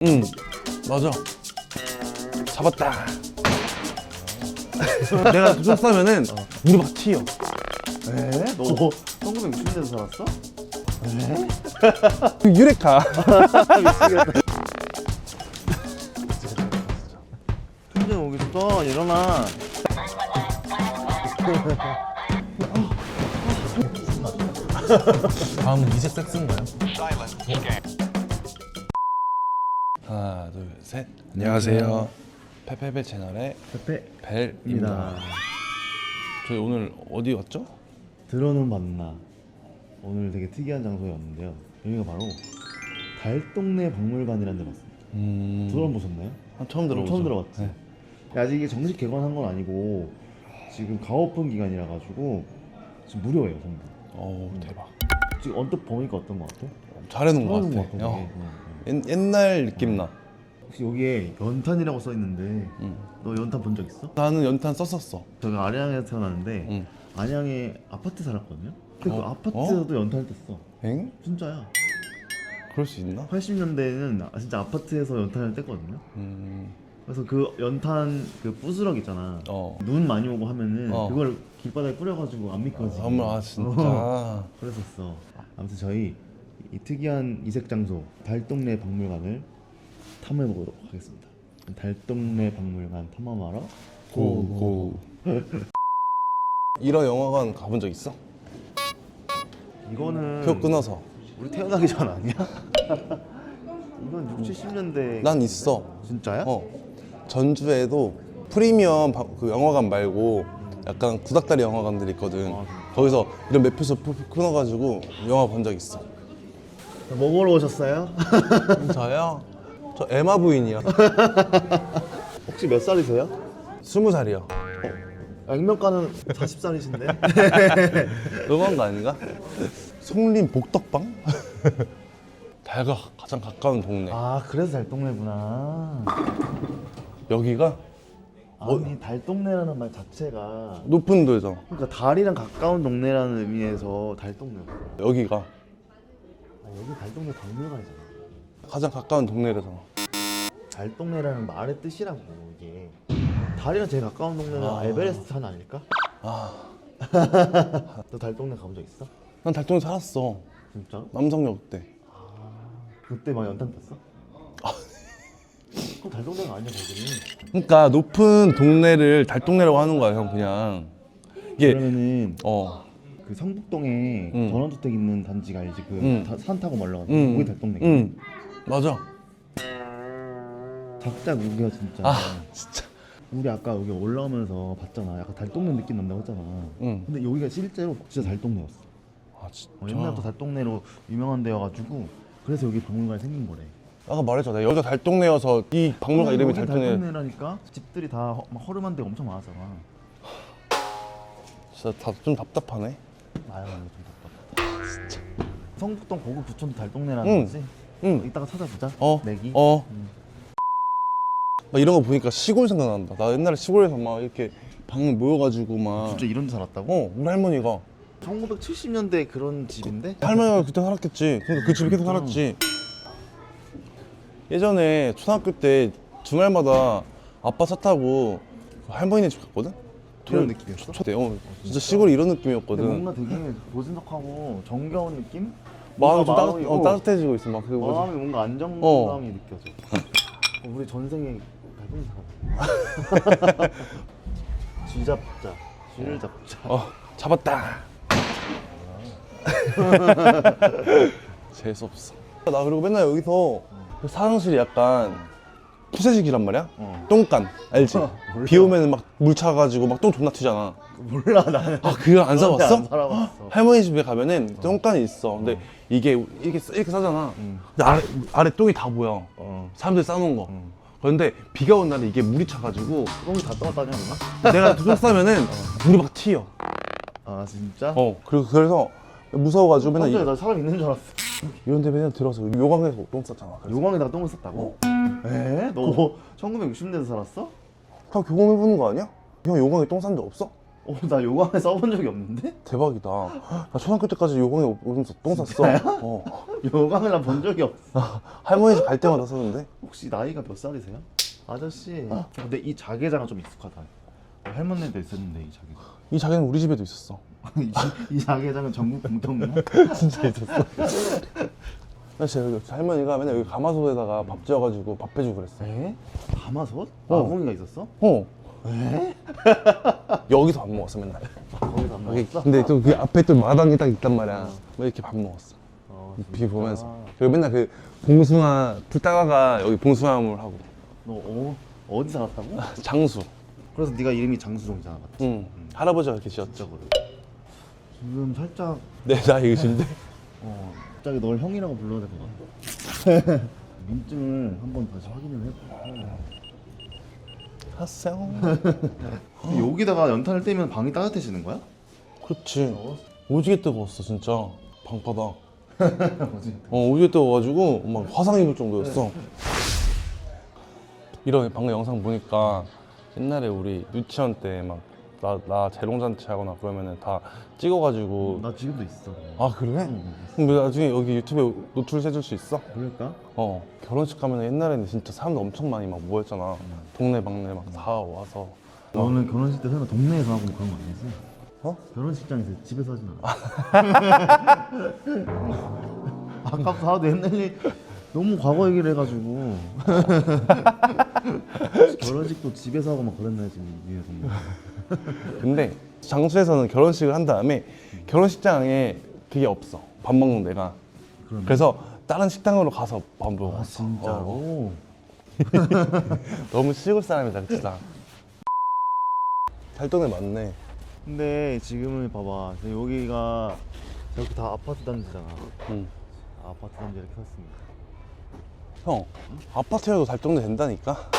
응, 맞아. 잡았다. 내가 도둑 싸면은 물이 막 튀어. 에? 너 1960년대에 살았어? 유레카. 미치겠다. 천재 오기 좋다. 일어나. 다음은 이색 섹스인가요? 하나, 둘, 셋. 안녕하세요. 페페벨 채널의 페페 벨입니다. 저희 오늘 어디 왔죠? 들어는 봤나. 오늘 되게 특이한 장소에 왔는데요. 여기가 바로 달동네 박물관이라는 데 왔습니다. 들어보셨나요? 처음 들어보죠. 처음 들어봤지. 네. 아직 이게 정식 개관한 건 아니고 지금 가오픈 기간이라 가지고 지금 무료예요 전부. 대박. 지금 언뜻 보니까 어떤 것 같아? 잘해놓은 것 잘해놓은 같아. 것 같아, 되게. 옛날 느낌 나. 혹시 여기에 연탄이라고 써 있는데 너 연탄 본 적 있어? 나는 연탄 썼었어. 제가 안양에서 태어났는데 응. 안양에 아파트 살았거든요. 근데 그 어? 아파트에서도 연탄을 뗐어. 엥? 진짜야. 그럴 수 있나? 80년대에는 진짜 아파트에서 연탄을 뗐거든요. 그래서 그 연탄 그 부스럭 있잖아. 눈 많이 오고 하면은 그걸 길바닥에 뿌려가지고 안 미끄러지게. 진짜. 그랬었어. 아무튼 저희 이 특이한 이색 장소 달동네 박물관을 탐험해 보도록 하겠습니다. 달동네 박물관 탐험하러 고고. 이런 영화관 가본 적 있어? 이거는 표 끊어서. 우리 태어나기 전 아니야? 이건 60, 70년대. 난 있어. 진짜야? 전주에도 프리미엄 그 영화관 말고 약간 구닥다리 영화관들이 있거든. 거기서 이런 매표소 끊어가지고 영화 본 적 있어. 뭐 보러 오셨어요? 저요? 저 에마 부인이요. 혹시 몇 살이세요? 20살이요. 액면가는 40살이신데? 너무한 거 아닌가? 송림 복덕방? 달과 가장 가까운 동네. 아 그래서 달동네구나. 여기가 아니 달동네라는 말 자체가 높은 도죠. 그러니까 달이랑 가까운 동네라는 의미에서 달동네고. 여기가 아, 여기 달동네 박물관이잖아. 가장 가까운 동네라잖아. 달동네라는 말의 뜻이라고 이게. 달이랑 제일 가까운 동네는 알베레스트 산 아닐까? 너 달동네 가본 적 있어? 난 달동네 살았어. 진짜? 남성역 때. 그때 막 연탄 폈어? 그럼 달동네가 아니야 거기는. 그러니까 높은 동네를 달동네라고 하는 거야, 형. 그냥 이게 그러면은 그 성북동에 응. 전원주택 있는 단지가 알지? 그 응. 산 타고 올라가는 응. 거기 달동네가. 응, 맞아. 작자 우기가 진짜. 진짜. 우리 아까 여기 올라오면서 봤잖아. 약간 달동네 느낌 난다고 했잖아. 응. 근데 여기가 실제로 진짜 달동네였어. 진짜. 옛날부터 달동네로 유명한 데여가지고 그래서 여기 박물관이 생긴 거래. 아까 말했잖아. 여기가 달동네여서 이 박물관 이름이 여기 달동네. 달동네라니까. 집들이 다 막 허름한 데가 엄청 많았잖아. 진짜 좀 답답하네. 아유 좀 답답하다. 진짜. 성북동 고급 부촌도 달동네라는 응. 거지? 응. 이따가 찾아보자. 내기. 막 이런 거 보니까 시골 생각난다. 나 옛날에 시골에서 막 이렇게 방 모여가지고 막. 진짜 이런 데 살았다고? 우리 할머니가. 1970년대 그런 집인데? 할머니가 그때 살았겠지. 그러니까 그 집에 계속 살았지. 예전에 초등학교 때 주말마다 아빠 차 타고 할머니네 집 갔거든? 그런 느낌이었어? 때 진짜 시골이 이런 근데 느낌이었거든. 뭔가 되게 보진적하고 정겨운 느낌? 마음이 좀 마음이, 따뜻해지고 있어. 막 그거 마음이 뭔가 안정감이 느껴져. 우리 전생에 달동네 살았네. 쥐 잡자. 쥐를 잡자. 잡았다. 재수없어. 나 그리고 맨날 여기서 그 사무실이 약간 푸세식이란 말이야? 똥간 알지? 비 오면 막 물 차가지고 막 똥 존나 튀잖아. 몰라 나는. 그거 안 사봤어? 안 살아봤어. 할머니 집에 가면은 똥간이 있어. 근데 이게 이렇게 싸잖아. 근데 아래 똥이 다 보여. 사람들이 싸놓은 거. 그런데 비가 온 날에 이게 물이 차가지고 똥이 다 떠갔다냐 누나? 내가 똥 싸면은 물이 막 튀어. 아 진짜? 그래서 무서워가지고 맨날 깜짝이야 나 사람 있는 줄 알았어. 이런 데 맨날 들어서 요강에서 똥 쌌잖아. 그래서 요강에다가 똥을 쌌다고? 에? 너 1960년대에 살았어? 형 경험해보는 거 아니야? 형 요강에 똥 싼 적 없어? 나 요강에 써본 적이 없는데? 대박이다. 나 초등학교 때까지 요강에 오면서 똥 쌌어. 요강을 난 본 적이 없어. 할머니 집 갈 때마다 썼는데. 혹시 나이가 몇 살이세요? 아저씨. 근데 이 자개장은 좀 익숙하다. 할머니도 있었는데 이 자개장. 이 자개는 우리 집에도 있었어. 이 자개장은 전국 공통이야? 진짜 있었어. 나 진짜 여기 할머니가 맨날 여기 가마솥에다가 밥 지어가지고 밥 해주고 그랬어. 에? 가마솥? 어. 아궁이가 있었어? 어. 에? 여기서 밥 먹었어 맨날. 거기서 안 여기, 먹었어? 근데 또 그 앞에 또 마당이 딱 있단 말이야. 뭐 이렇게 밥 먹었어. 비 진짜? 보면서. 그리고 맨날 그 봉숭아 불 따가가 여기 봉숭아물 하고. 너 어디 살았다고? 장수. 그래서 네가 이름이 장수종이잖아, 맞지? 응. 할아버지가 이렇게 지었죠. 진짜 그래. 지금 살짝 내 나이이신데. 갑자기 널 형이라고 불러야 될 것 같아. 민증을 한번 다시 확인을 해봐. 하세요. 여기다가 연탄을 떼면 방이 따뜻해지는 거야? 그렇지. 오지게 뜨거웠어 진짜. 방바닥. 오지게 뜨거워가지고 막 화상 입을 정도였어. 이런 방금 영상 보니까 옛날에 우리 유치원 때 막 나 재롱잔치 하거나 그러면은 다 찍어가지고. 나 지금도 있어. 아 그래? 그럼 나중에 여기 유튜브에 노출해줄 수 있어? 그럴까? 결혼식 가면 옛날에는 진짜 사람들 엄청 많이 막 모였잖아. 동네 막내 막 다 와서. 너는 결혼식 때 설마 동네에서 하고 그런 거 아니지? 어? 결혼식장에서 집에서 하진 않아. 아까부터 하도 옛날 일 너무 과거 얘기를 해가지고 결혼식도 집에서 하고 막 그랬나 지금 위에 동네. 근데 장수에서는 결혼식을 한 다음에 결혼식장에 그게 없어. 밥 먹는 데가. 그러네. 그래서 다른 식당으로 가서 밥 먹어. 아 진짜로? 너무 시골 사람이다, 그치 나. 달동네 맞네. 근데 지금은 봐봐 여기가 여기 다 아파트 단지잖아. 응. 아파트 단지 이렇게 샀습니다. 형, 아파트여도 달동네 된다니까?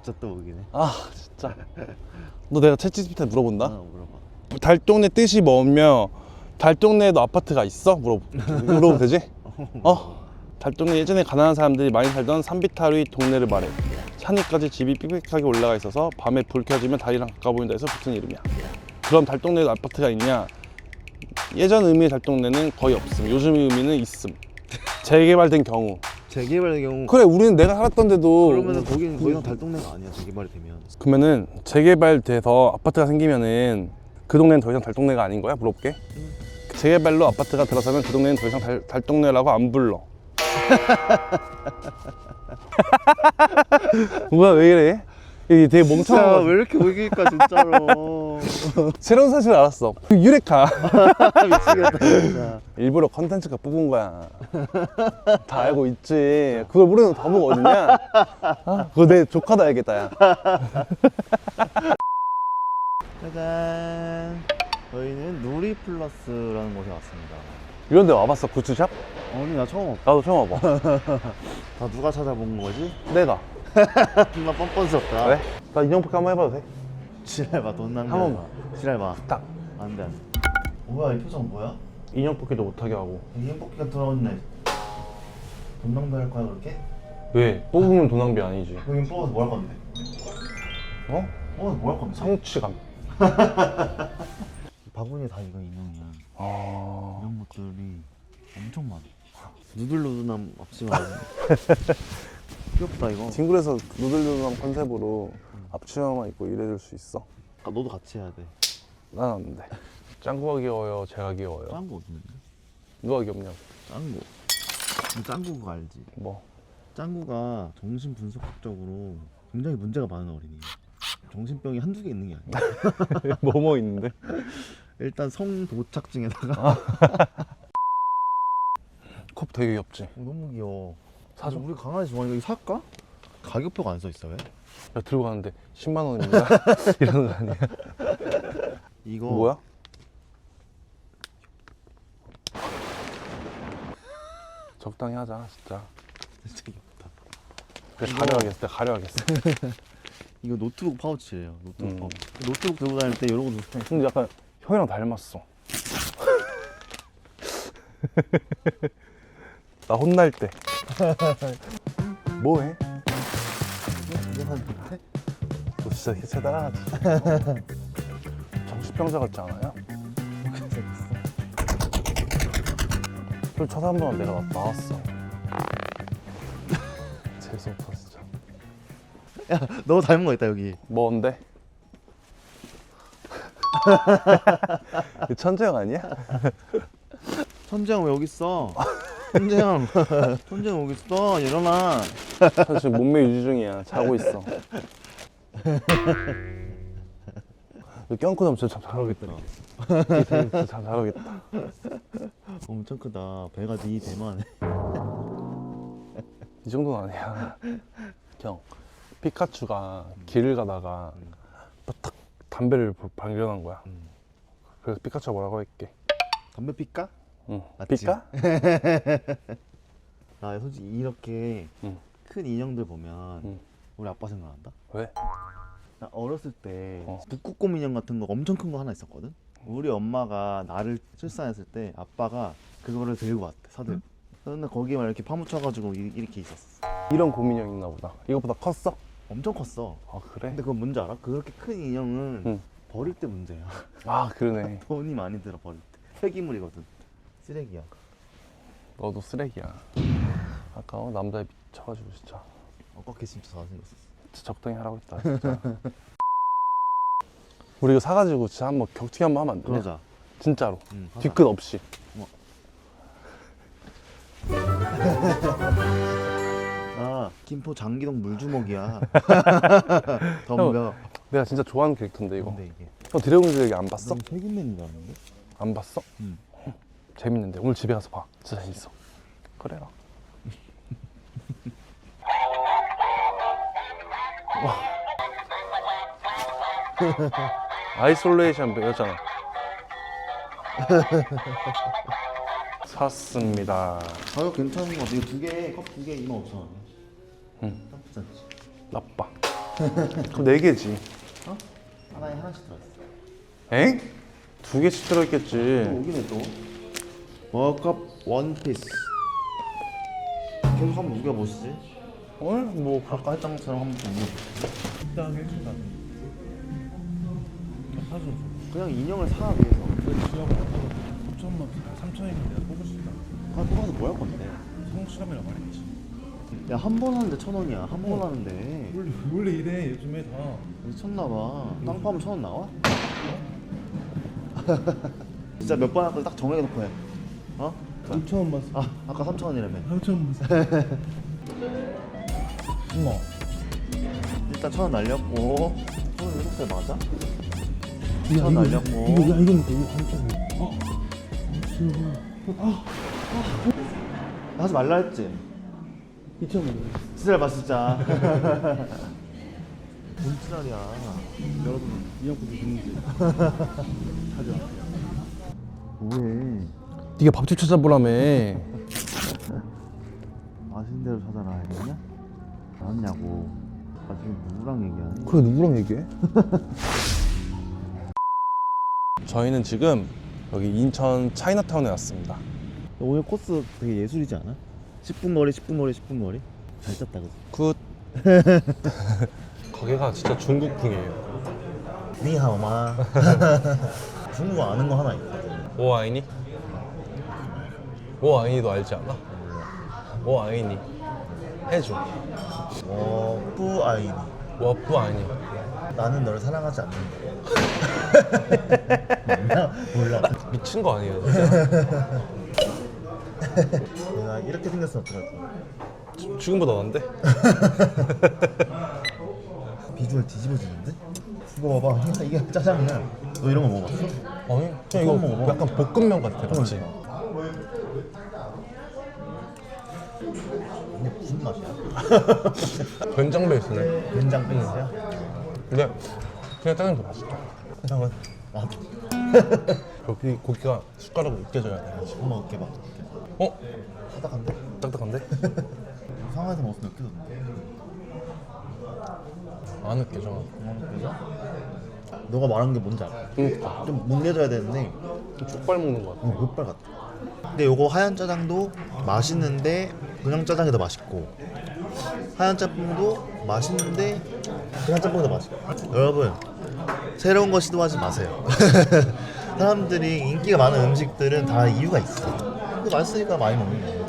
진짜 또 오기네. 아, 진짜. 너 내가 챗GPT한테 물어본다? 물어봐. 달동네 뜻이 뭐며 달동네에도 아파트가 있어? 물어보면 되지? 달동네 예전에 가난한 사람들이 많이 살던 산비탈의 동네를 말해. 산 위까지 집이 삐끗하게 올라가 있어서 밤에 불 켜지면 달이랑 가까워 보인다 해서 붙은 이름이야. 그럼 달동네에도 아파트가 있냐? 예전 의미의 달동네는 거의 없음. 요즘 의미는 있음. 재개발된 경우. 재개발의 경우 그래, 우리는 내가 살았던 데도. 그러면은 거기는 더 이상 달동네가 아니야 재개발이 되면. 그러면은 재개발돼서 아파트가 생기면은 그 동네는 더 이상 달동네가 아닌 거야? 물어볼게. 재개발로 아파트가 들어서면 그 동네는 더 이상 달동네라고 안 불러. 뭐야, 왜 이래? 이게 되게 멍청한 거. 왜 이렇게 웃길까 진짜로. 새로운 사실을 알았어. 유레카. 미치겠다 진짜. 일부러 컨텐츠가 뽑은 거야. 다 알고 있지. 그걸 모르는 바보가 어딨냐? 그거 내 조카다 알겠다, 야. 짜잔. 저희는 누리플러스라는 곳에 왔습니다. 이런 데 와봤어, 굿즈샵? 아니 나 처음 왔다. 나도 처음 와봐. 다 누가 찾아본 거지? 내가. 정말 뻔뻔스럽다. 왜? 나 인형 뽑기 한번 해봐도 돼? 지랄봐 돈 낭비. 한 번만. 지랄봐. 딱. 안돼 안돼. 뭐야 이 표정 뭐야? 인형 뽑기도 못하게 하고. 인형 뽑기가 돌아오네. 돈 낭비할 거야 그렇게? 왜? 뽑으면 돈 낭비 아니지. 그럼 뽑아서 뭐 할 건데? 어? 뽑아서 뭐 할 건데? 성취감. 바구니에 다 이거 인형이야. 아. 이런 것들이 엄청 많아. 누들누들남 앞치마. 귀엽다 이거. 징글에서 누들누들한 컨셉으로 앞치마만 입고 일해줄 수 있어? 아, 너도 같이 해야 돼. 난 안 돼. 짱구가 귀여워요? 제가 귀여워요? 짱구 없는데? 누가 귀엽냐고. 짱구. 너 짱구 그거 알지? 뭐? 짱구가 정신분석학적으로 굉장히 문제가 많은 어린이야. 정신병이 한두 개 있는 게 아니야. 뭐뭐 있는데? 일단 성도착증에다가 컵 되게 귀엽지? 너무 귀여워. 사줘? 우리 강아지 좋아하니까 이거 살까? 가격표가 안 써 있어 왜? 야, 들고 가는데 10만 원입니다. 이러는 거 아니야? 이거 뭐야? 적당히 하자, 진짜. 진짜 귀엽다. 그래, 이거- 가려야겠어, 내가 가려야겠어. 이거 노트북 파우치예요. 노트북 파우치. 노트북 들고 다닐 때 이러고 들고 다니. 근데 약간 형이랑 닮았어. 나 혼날 때. 뭐해? 너 진짜 새 따라하지. 정신 납병자 같지 않아요? 좀 쳐다보면 내가 나왔어. 재수없어 진짜. 야, 너 닮은 거 있다 여기. 뭔데? 천재형 아니야? 천재형 왜 여기 있어? 천재형, 천재형 여기 있어. 일어나. 사실 몸매 유지 중이야. 자고 있어. 껴안고 자면 진짜 잘하겠다. 진짜 잘하겠다. 엄청 크다. 배가 네 배만. 이 정도는 아니야. 형, 피카츄가 길을 가다가 딱 담배를 발견한 거야. 그래서 피카츄가 뭐라고 할게. 담배 피까? 응. 맞지? 피까? 나 솔직히 이렇게 응. 큰 인형들 보면 응. 우리 아빠 생각난다. 왜? 나 어렸을 때 어. 북극곰 인형 같은 거 엄청 큰 거 하나 있었거든. 우리 엄마가 나를 출산했을 때 아빠가 그거를 들고 왔대, 사들. 근데 거기에 막 이렇게 파묻혀가지고 이렇게 있었어. 이런 곰인형 있나 보다. 이거보다 컸어? 엄청 컸어. 아 그래? 근데 그건 뭔지 알아? 그렇게 큰 인형은 응. 버릴 때 문제야. 아 그러네. 돈이 많이 들어 버릴 때. 폐기물이거든. 쓰레기야. 너도 쓰레기야. 아까워 남자에 미쳐가지고 진짜. 아까 걔 진짜 잘생겼었어. 진짜 적당히 하라고 했다 진짜. 우리 이거 사가지고 진짜 한번 격투기 한번 하면 안 되냐? 그러자. 진짜로. 응, 하자. 뒤끝 없이. 아, 김포 장기동 물주먹이야. 덤벼. 내가 진짜 좋아하는 캐릭터인데 이거. 근데 이게. 너 드래곤 슬래기 안 봤어? 세균맨인 줄 알았는데? 안 봤어? 응. 재밌는데 오늘 집에 가서 봐. 진짜 재밌어. 그래라. 아이솔레이션 배웠잖아. 샀습니다. 가격 괜찮은 거 같아. 이거 두 개, 컵 두 개 25,000원. 응. 나쁘지 않지. 나빠. 그럼 4개지. 어? 하나에 하나씩 들어있어. 엥? 2개씩 또 들어있겠지. 오기네 또. 워컵 원피스. 계속 한번 우겨보시지. 오늘 뭐 아까 했던 것처럼 한번 좀 우겨보시지. 식당에 해준다. 사줘. 그냥 인형을 사 위해서. 지하고 3천만, 3천이면 내가 뽑을 수 있다. 아, 뽑아서 뭐 할 건데? 성실함이라 말했지. 야, 한 번 하는데 1,000원이야. 한 번 하는데. 원래 이래 요즘에 다. 미쳤나봐. 땅 파면 1,000원 나와? 진짜 몇 번 할 걸 딱 정해놓고 해. 어? 3천원만 써. 아, 아까 3,000원이라며. 3천원만 써. 어머. 일단 1,000원 날렸고. 27살 맞아? 1,000원 날렸고. 이거 이거 3천원. 하지 말라 했지? 2천원. 지랄 봐 진짜. 뭔 지랄이야. 여러분 이형부도 있는지 찾아. 뭐해? 네가 밥집 찾아보라며. 맛있는 대로 찾아라 했냐? 알았냐고. 아 지금 누구랑 얘기하니? 그래 누구랑 얘기해? 저희는 지금 여기 인천 차이나타운에 왔습니다. 오늘 코스 되게 예술이지 않아? 10분 거리, 10분 거리, 10분 거리? 잘 짰다 그치? 굿. 가게가 진짜 중국풍이에요. 니하오마. 중국어 아는 거 하나 있거든. 오아이니? 오아이니도 알지 않아? 오아이니 해줘. 뿌아이니. 워프아이니. 나는 너를 사랑하지 않는다. 맞나? 몰라. 미친 거 아니에요 진짜? 내가 이렇게 생겼으면 어떡할 거야? 지금보다 난데? 비주얼 뒤집어지는데? 이거 봐봐. 이게 짜장이야. 너 이런 거 먹어봤어? 아니 그냥 이거 먹어봐. 약간 볶음면 같아 맞지? 이게 무슨 맛이야? 된장 베이스네. 된장 베이스야? 근데 그냥 짜장도 맛있다. 형은? 아, 여기 고기가 숟가락으로 으깨져야 돼. 한번 먹게 봐. 어? 하다간데? 딱딱한데? 상하이에서 먹었으면 느껴졌는데. 안 으깨져. 그죠? 너가 말한 게 뭔지 알아? 그러니까 좀 뭉개져야 되는데 족발 먹는 거 같아. 흑발 같아. 근데 요거 하얀 짜장도 맛있는데 그냥 짜장이 더 맛있고, 하얀 짬뽕도 맛있는데 그냥 짬뽕이 더 맛있고. 여러분 새로운 거 시도하지 마세요. 사람들이 인기가 많은 음식들은 다 이유가 있어. 그 맛있으니까 많이 먹는 거예요.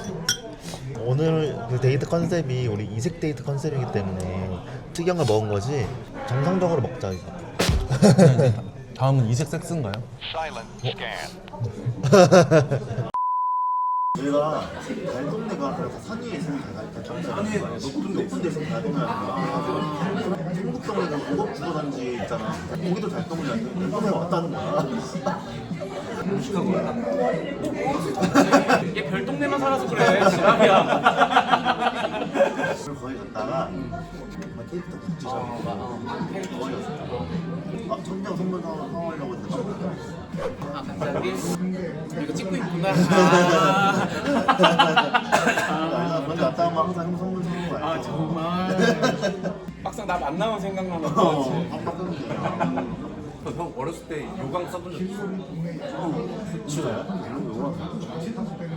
오늘 그 데이트 컨셉이 우리 이색 데이트 컨셉이기 때문에 특이한 걸 먹은 거지 정상적으로 먹자 이거. 다음은 이색 섹스인가요? 저희가 달동네가 그래서 산 위에 있으면 산에 높은 데서 달동네가 충북동에 그 고급 주거단지 있잖아. 거기도 달동네야. 달동네 왔다는 거야. 얘 별동네만 살아서 그래. 지랄이야. 그래서 거기 갔다가 케이크도 굿즈샵 거기 갔어. 천장 선물 사오려고 했는데 아 갑자기 이거 찍고 있구나. 거기 갔다 오면 항상 형 선물 사는 거 알죠? 아 정말. 막상 나 만나면 생각나는 거지. 형 어렸을 때 요강 써본 적 있어?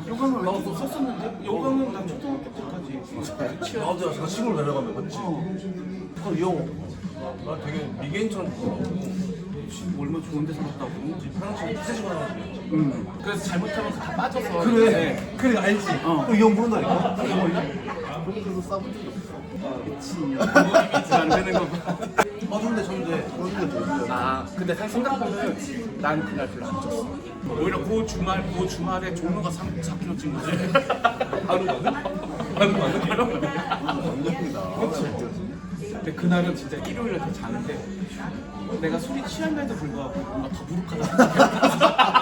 요강을 나도 썼었는데 요강은 난 초등학교 때까지. 나도 저 친구를 데려가면 맞지? 그럼 이형나 되게 미개인처럼 보더라고. 얼마나 좋은 데 살았다고. 화장실 3시간 하는 응. 그래서 잘못하면 다 빠져서. 그래 그래 알지? 이 형 모른다니까? 거기서 싸본 적이 없어. 이미지 안 되는 거 봐. 빠졌는데 저인데 아 근데 사실 생각보다는 난 그날 별로 안 쪘어. 오히려 그 주말에 종로가 4kg 찐 거지. 하루만은? 그치. 근데 그날은 진짜 일요일에 더 자는데 내가 술이 취한 날도 불구하고 뭔가 더부룩하다 생각했어.